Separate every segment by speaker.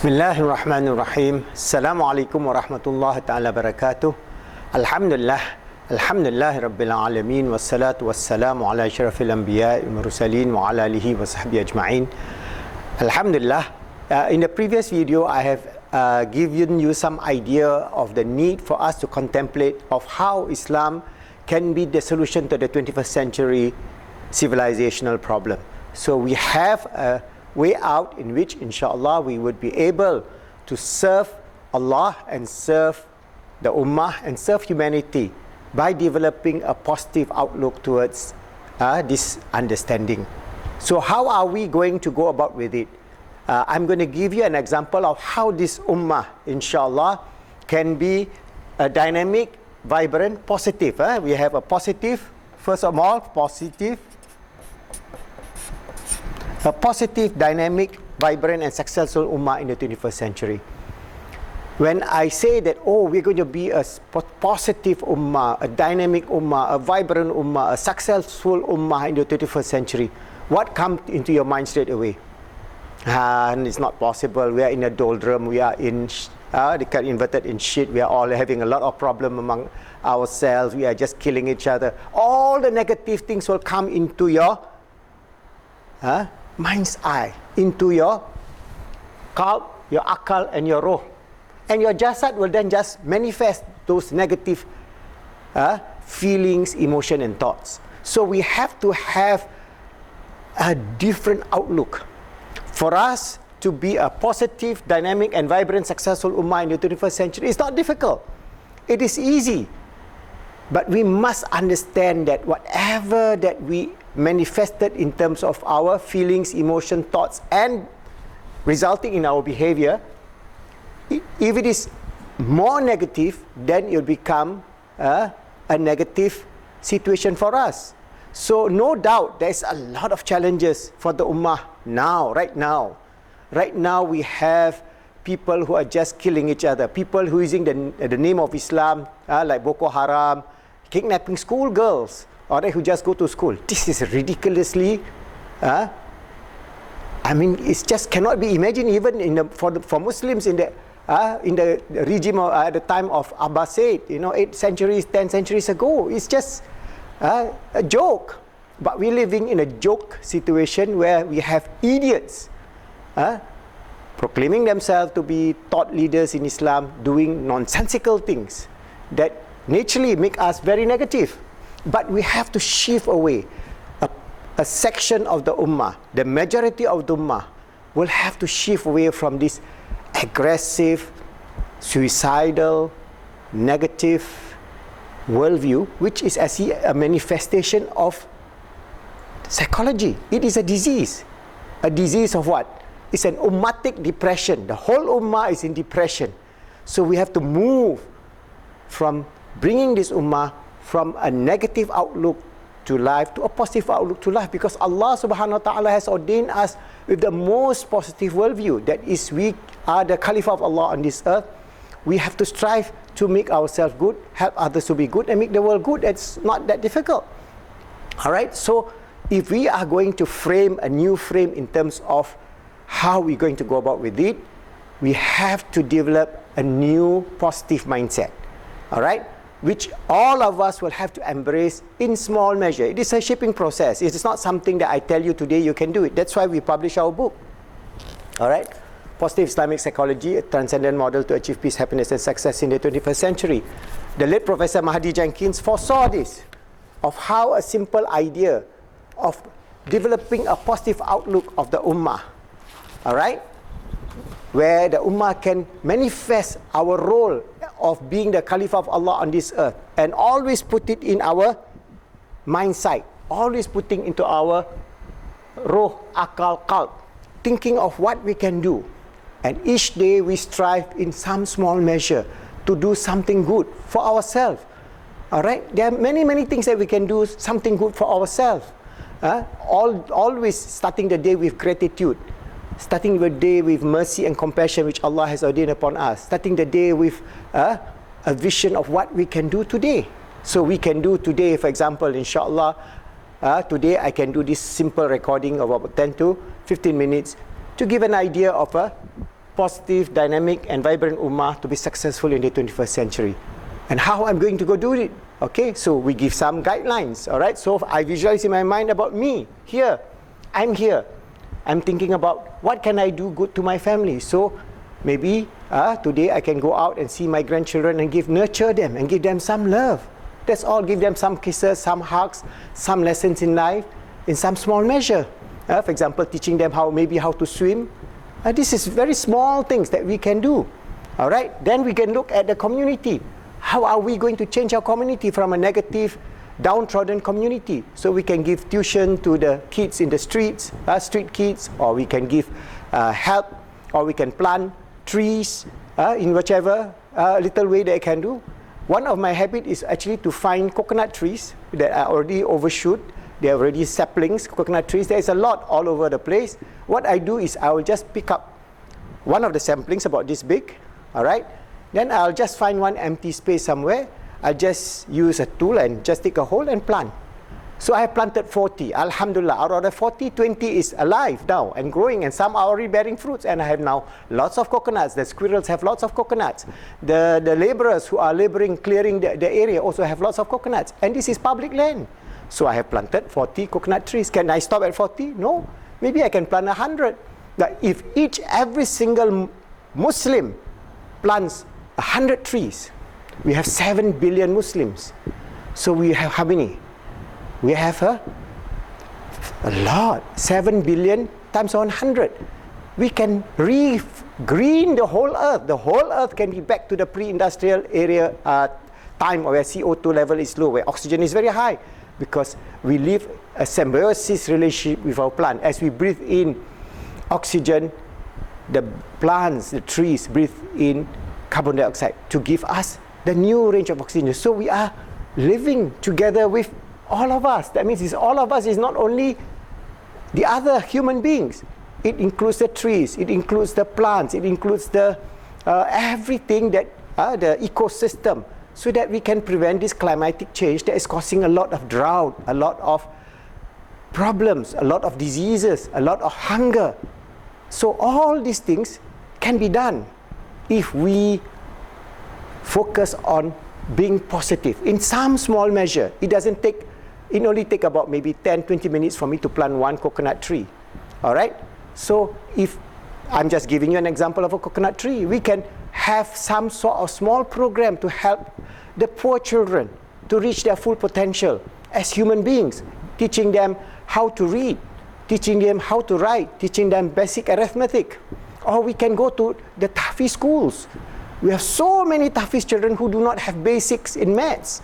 Speaker 1: Bismillahirrahmanirrahim. Assalamualaikum warahmatullahi taala wabarakatuh. Alhamdulillah. Alhamdulillahi rabbil alamin wassalatu wassalamu ala asyrafil anbiya'i wal mursalin wa ala alihi wa sahbihi ajma'in. Alhamdulillah. In the previous video I have given you some idea of the need for us to contemplate of how Islam can be the solution to the 21st century civilizational problem. So we have a way out in which inshallah we would be able to serve Allah and serve the ummah and serve humanity by developing a positive outlook towards this understanding. So how are we going to go about with it? I'm going to give you an example of how this ummah inshallah can be a dynamic, vibrant, positive. We have a positive, first of all, a positive, dynamic, vibrant and successful ummah in the 21st century. When I say that, we're going to be a positive ummah, a dynamic ummah, a vibrant ummah, a successful ummah in the 21st century, what comes into your mind straight away? And it's not possible. We are in a doldrum. We are in, they can inverted in shit. We are all having a lot of problem among ourselves. We are just killing each other. All the negative things will come into your mind's eye, into your qalb, your akal and your roh. And your jasad will then just manifest those negative feelings, emotion and thoughts. So we have to have a different outlook. For us to be a positive, dynamic and vibrant, successful ummah in the 21st century, it's not difficult. It is easy. But we must understand that whatever that we manifested in terms of our feelings, emotion, thoughts and resulting in our behavior, if it is more negative, then it will become a negative situation for us. So no doubt there is a lot of challenges for the ummah now, right now. Right now we have people who are just killing each other, people who are using the name of Islam, like Boko Haram, kidnapping schoolgirls, or who just go to school. This is ridiculously, it just cannot be imagined even for Muslims in the regime at the time of Abbasid, 8 centuries, 10 centuries ago. It's just a joke. But we're living in a joke situation where we have idiots proclaiming themselves to be thought leaders in Islam, doing nonsensical things that naturally make us very negative. But we have to shift away. A section of the ummah, the majority of the ummah, will have to shift away from this aggressive, suicidal, negative worldview, which is actually a manifestation of psychology. It is a disease. A disease of what? It's an ummatic depression. The whole ummah is in depression. So we have to move from bringing this ummah from a negative outlook to life to a positive outlook to life, because Allah subhanahu wa ta'ala has ordained us with the most positive worldview. That is, we are the Caliph of Allah on this earth. We have to strive to make ourselves good, help others to be good and make the world good. It's not that difficult. Alright, so if we are going to frame a new frame in terms of how we're going to go about with it, we have to develop a new positive mindset. Alright, which all of us will have to embrace in small measure. It is a shaping process. It is not something that I tell you today you can do it. That's why we publish our book. Alright, Positive Islamic Psychology, a transcendent model to achieve peace, happiness and success in the 21st century. The late Professor Mahdi Jenkins foresaw this, of how a simple idea of developing a positive outlook of the ummah, alright, where the ummah can manifest our role of being the Caliph of Allah on this earth, and always put it in our mind sight, always putting into our roh, akal, qalb, thinking of what we can do. And each day we strive in some small measure to do something good for ourselves. Alright, there are many things that we can do something good for ourselves. Always starting the day with gratitude, starting the day with mercy and compassion which Allah has ordained upon us, starting the day with a vision of what we can do today. So we can do today, for example, inshallah, today I can do this simple recording of about 10 to 15 minutes to give an idea of a positive, dynamic and vibrant ummah to be successful in the 21st century. And how I'm going to go do it? Okay, so we give some guidelines, all right? So I visualize in my mind about me, here. I'm here. I'm thinking about what can I do good to my family. So maybe today I can go out and see my grandchildren and nurture them and give them some love. That's all. Give them some kisses, some hugs, some lessons in life in some small measure. For example, teaching them how to swim. This is very small things that we can do. All right. Then we can look at the community. How are we going to change our community from a negative, downtrodden community? So we can give tuition to the kids in the streets, street kids, or we can give help, or we can plant trees in whichever little way that I can do. One of my habits is actually to find coconut trees that are already overshoot. They are already saplings, coconut trees. There is a lot all over the place. What I do is I will just pick up one of the saplings about this big, all right? Then I'll just find one empty space somewhere. I just use a tool and just dig a hole and plant. So I have planted 40. Alhamdulillah, out of the 40, 20 is alive now and growing, and some are already bearing fruits. And I have now lots of coconuts. The squirrels have lots of coconuts. The laborers who are laboring, clearing the area also have lots of coconuts. And this is public land. So I have planted 40 coconut trees. Can I stop at 40? No. Maybe I can plant 100. But if every single Muslim plants 100 trees, we have 7 billion Muslims. So we have how many? We have a lot. 7 billion times 100. We can green the whole earth. The whole earth can be back to the pre-industrial area time where CO2 level is low, where oxygen is very high, because we live a symbiosis relationship with our plant. As we breathe in oxygen, the plants, the trees breathe in carbon dioxide to give us the new range of oxygen. So we are living together with all of us. That means all of us is not only the other human beings. It includes the trees, it includes the plants, it includes the everything that the ecosystem, so that we can prevent this climatic change that is causing a lot of drought, a lot of problems, a lot of diseases, a lot of hunger. So all these things can be done if we focus on being positive in some small measure. It only take about maybe 10-20 minutes for me to plant one coconut tree. All right? So if I'm just giving you an example of a coconut tree, we can have some sort of small program to help the poor children to reach their full potential as human beings, teaching them how to read, teaching them how to write, teaching them basic arithmetic. Or we can go to the Tahfiz schools. We have so many Tahfiz children who do not have basics in maths,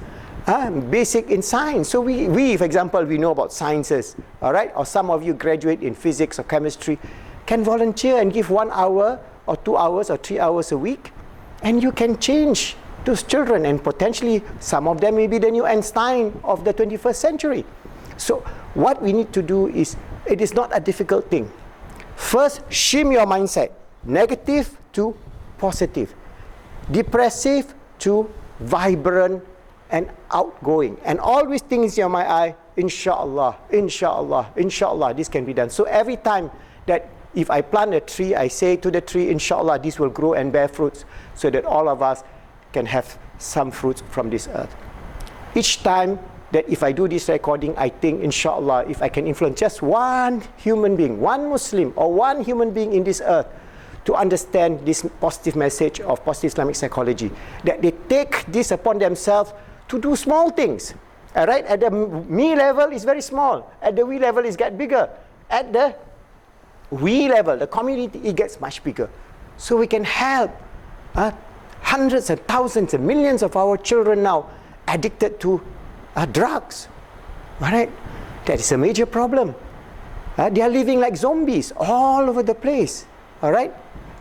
Speaker 1: basic in science. So we, for example, we know about sciences, all right? Or some of you graduate in physics or chemistry, can volunteer and give 1 hour or 2 hours or 3 hours a week, and you can change those children, and potentially some of them may be the new Einstein of the 21st century. So what we need to do is, it is not a difficult thing. First, shim your mindset, negative to positive, depressive to vibrant and outgoing, and always things in my eye, inshallah, inshallah, inshallah, this can be done. So every time that if I plant a tree, I say to the tree, inshallah, this will grow and bear fruits, so that all of us can have some fruits from this earth. Each time that if I do this recording, I think, inshallah, if I can influence just one human being, one Muslim or one human being in this earth to understand this positive message of positive Islamic psychology, that they take this upon themselves to do small things. All right? At the me level is very small. At the we level is get bigger. At the we level, the community, it gets much bigger. So we can help hundreds and thousands and millions of our children now addicted to drugs. All right? That is a major problem. They are living like zombies all over the place. All right?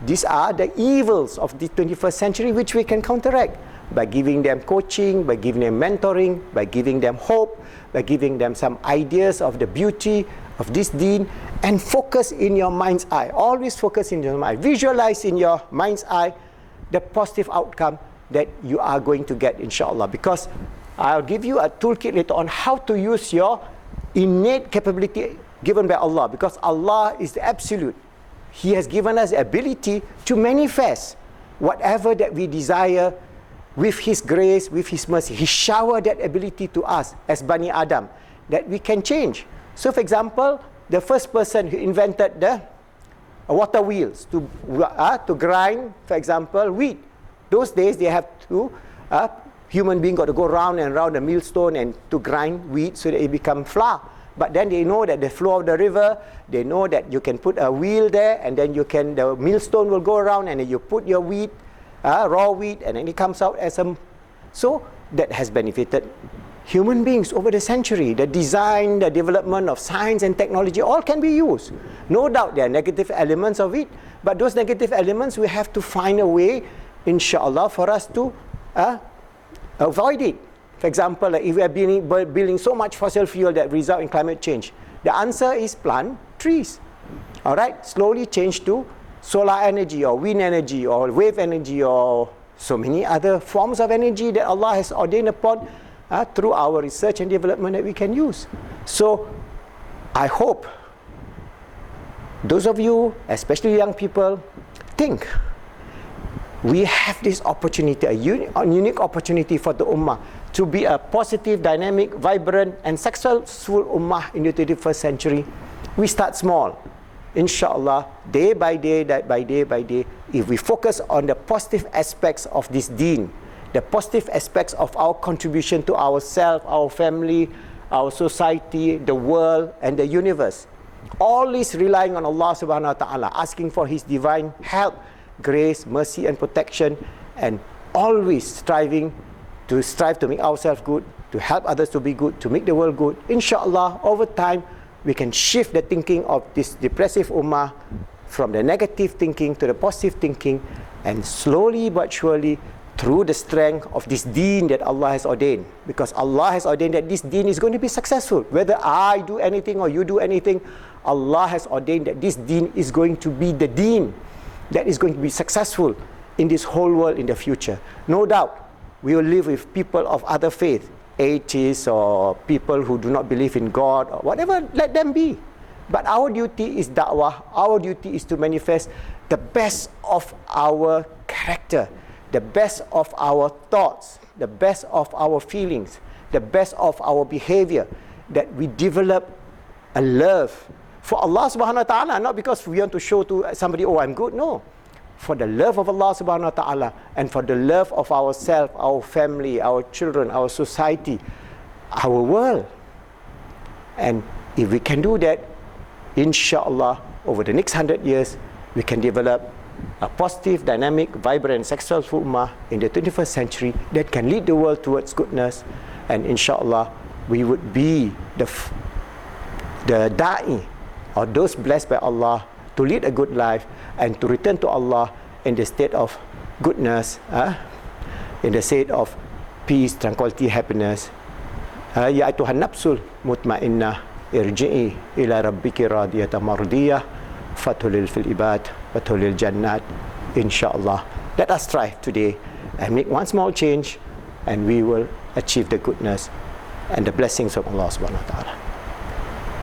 Speaker 1: These are the evils of the 21st century, which we can counteract by giving them coaching, by giving them mentoring, by giving them hope, by giving them some ideas of the beauty of this deen, and focus in your mind's eye. Always focus in your mind. Visualize in your mind's eye the positive outcome that you are going to get, inshallah. Because I'll give you a toolkit later on how to use your innate capability given by Allah, because Allah is the absolute. He has given us the ability to manifest whatever that we desire with His grace, with His mercy. He showered that ability to us as Bani Adam, that we can change. So for example, the first person who invented the water wheels to grind, for example, wheat. Those days they have to, human being got to go round and round the millstone and to grind wheat so that it become flour. But then they know that the flow of the river, they know that you can put a wheel there and then the millstone will go around and then you put your wheat, raw wheat, and then it comes out as a... So that has benefited human beings over the century. The design, the development of science and technology, all can be used. No doubt there are negative elements of it, but those negative elements, we have to find a way, inshallah, for us to avoid it. For example, like if we are building so much fossil fuel that result in climate change, the answer is plant trees. All right, slowly change to solar energy or wind energy or wave energy or so many other forms of energy that Allah has ordained upon through our research and development that we can use. So I hope those of you, especially young people, think we have this opportunity, a unique opportunity for the Ummah to be a positive, dynamic, vibrant and successful Ummah in the 21st century. We start small. Inshallah, day by day, if we focus on the positive aspects of this deen, the positive aspects of our contribution to ourselves, our family, our society, the world and the universe, always relying on Allah subhanahu wa ta'ala, asking for His divine help, grace, mercy and protection, and always strive to make ourselves good, to help others to be good, to make the world good. Inshallah, over time, we can shift the thinking of this depressive ummah from the negative thinking to the positive thinking, and slowly but surely, through the strength of this deen that Allah has ordained, because Allah has ordained that this deen is going to be successful. Whether I do anything or you do anything, Allah has ordained that this deen is going to be the deen that is going to be successful in this whole world in the future. No doubt, we will live with people of other faith, atheists or people who do not believe in God or whatever, let them be. But our duty is da'wah, our duty is to manifest the best of our character, the best of our thoughts, the best of our feelings, the best of our behavior, that we develop a love for Allah subhanahu wa ta'ala, not because we want to show to somebody, oh, I'm good, no. For the love of Allah subhanahu wa ta'ala and for the love of ourselves, our family, our children, our society, our world. And if we can do that, inshallah, over the next 100 years, we can develop a positive, dynamic, vibrant, successful ummah in the 21st century that can lead the world towards goodness. And inshallah, we would be the da'i, or those blessed by Allah to lead a good life and to return to Allah in the state of goodness, in the state of peace, tranquility, happiness. Ya ayuhan nafsul mutmainnah, irji'i ila rabbiki radiyatan mardiyah, fathulil fil ibad, fathulil jannat, inshallah. Let us try today and make one small change, and we will achieve the goodness and the blessings of Allah subhanahu wa ta'ala.